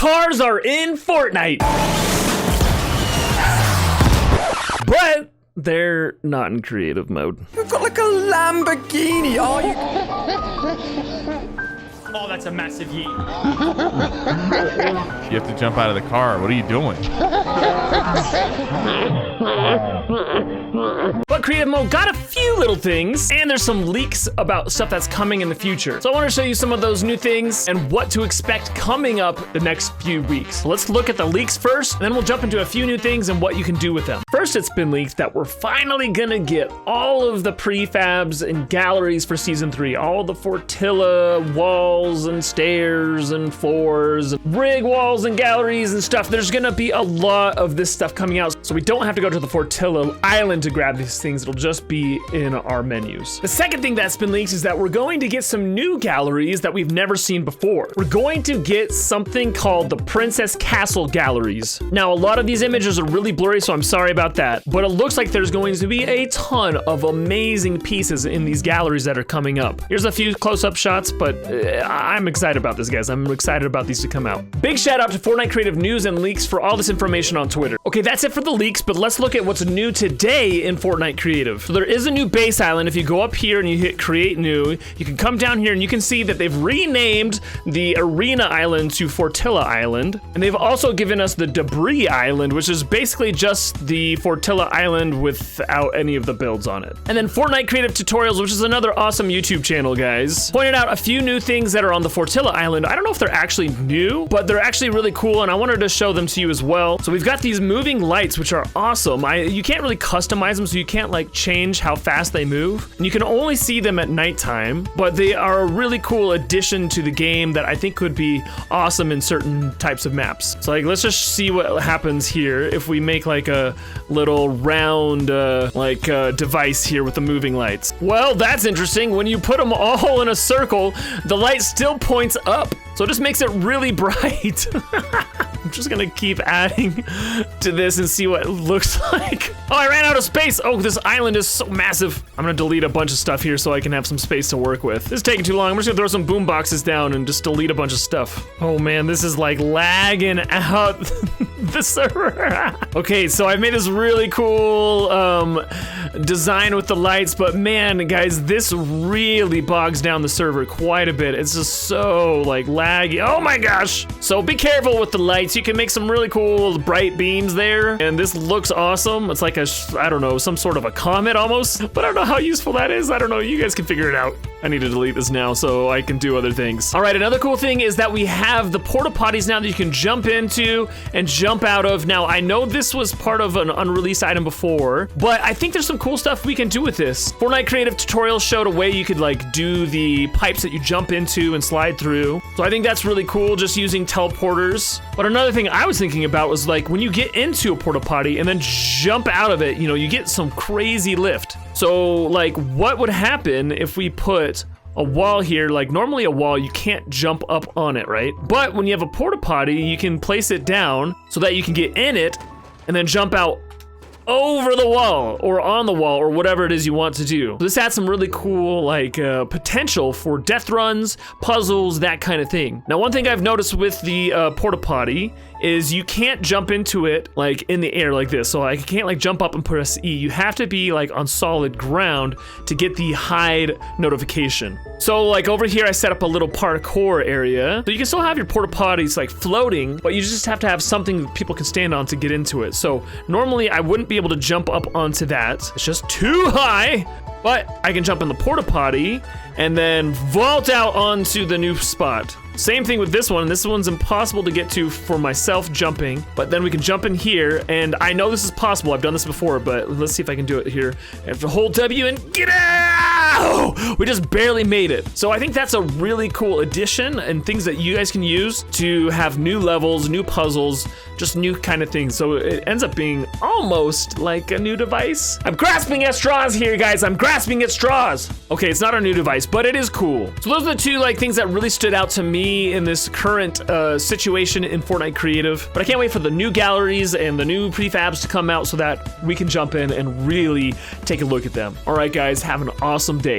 cars are in Fortnite. But they're not in creative mode. You've got like a Lamborghini, are you? Oh, that's a massive yeet. You have to jump out of the car. What are you doing? But creative mode got a few little things, and there's some leaks about stuff that's coming in the future. So I want to show you some of those new things and what to expect coming up the next few weeks. So let's look at the leaks first, and then we'll jump into a few new things and what you can do with them. First, it's been leaked that we're finally gonna get all of the prefabs and galleries for season 3, all the Fortilla walls and stairs and floors, and rig walls and galleries and stuff. There's gonna be a lot of this stuff coming out, so we don't have to go to the Fortilla Island to grab these things. It'll just be in our menus. The second thing that's been leaked is that we're going to get some new galleries that we've never seen before. We're going to get something called the Princess Castle galleries. Now, a lot of these images are really blurry, so I'm sorry about that, but it looks like there's going to be a ton of amazing pieces in these galleries that are coming up. Here's a few close-up shots, but I'm excited about this, guys. I'm excited about these to come out. Big shout out to Fortnite Creative News and Leaks for all this information on Twitter. Okay, that's it for the leaks, but let's look at what's new today in Fortnite Creative. So there is a new base island. If you go up here and you hit create new, you can come down here and you can see that they've renamed the arena island to Fortilla Island. And they've also given us the debris island, which is basically just the Fortilla Island without any of the builds on it. And then Fortnite Creative Tutorials, which is another awesome YouTube channel, guys, pointed out a few new things that are on the Fortilla Island. I don't know if they're actually new, but they're actually really cool, and I wanted to show them to you as well. So we've got these moving lights, which are awesome. You can't really customize them, so you can't like change how fast they move. And you can only see them at nighttime, but they are a really cool addition to the game that I think could be awesome in certain types of maps. So like, let's just see what happens here if we make like a little round device here with the moving lights. Well, that's interesting. When you put them all in a circle, the light still points up, so it just makes it really bright. I'm just gonna keep adding to this and see what it looks like. Oh, I ran out of space. Oh, this island is so massive. I'm gonna delete a bunch of stuff here so I can have some space to work with. This is taking too long. I'm just gonna throw some boom boxes down and just delete a bunch of stuff. Oh man, this is like lagging out the server. Okay, so I've made this really cool design with the lights, but man, guys, this really bogs down the server quite a bit. It's just so like laggy. Oh my gosh. So be careful with the lights. You can make some really cool bright beams there, and this looks awesome. It's like I don't know, some sort of a comet almost, but I don't know how useful that is. I don't know, you guys can figure it out. I need to delete this now so I can do other things. All right, another cool thing is that we have the porta potties now that you can jump into and jump out of. Now, I know this was part of an unreleased item before, but I think there's some cool stuff we can do with this. Fortnite Creative Tutorials showed a way you could like do the pipes that you jump into and slide through. So I think that's really cool, just using teleporters. But another thing I was thinking about was like when you get into a porta potty and then jump out of it, you know, you get some crazy lift. So like what would happen if we put a wall here? Like normally a wall, you can't jump up on it, right? But when you have a porta potty, you can place it down so that you can get in it and then jump out over the wall or on the wall or whatever it is you want to do. So this had some really cool like potential for death runs, puzzles, that kind of thing. Now, one thing I've noticed with the porta potty is you can't jump into it like in the air like this. So I can't like jump up and press E. You have to be like on solid ground to get the hide notification. So like over here, I set up a little parkour area. So you can still have your porta potties like floating, but you just have to have something that people can stand on to get into it. So normally I wouldn't be able to jump up onto that. It's just too high, but I can jump in the porta potty and then vault out onto the new spot. Same thing with this one. This one's impossible to get to for myself jumping, but then we can jump in here, and I know this is possible. I've done this before, but let's see if I can do it here. I have to hold W and get out! We just barely made it. So I think that's a really cool addition and things that you guys can use to have new levels, new puzzles, just new kind of things. So it ends up being almost like a new device. I'm grasping at straws here, guys. I'm grasping at straws. Okay, it's not a new device, but it is cool. So those are the two like things that really stood out to me in this current situation in Fortnite Creative. But I can't wait for the new galleries and the new prefabs to come out so that we can jump in and really take a look at them. All right, guys, have an awesome day.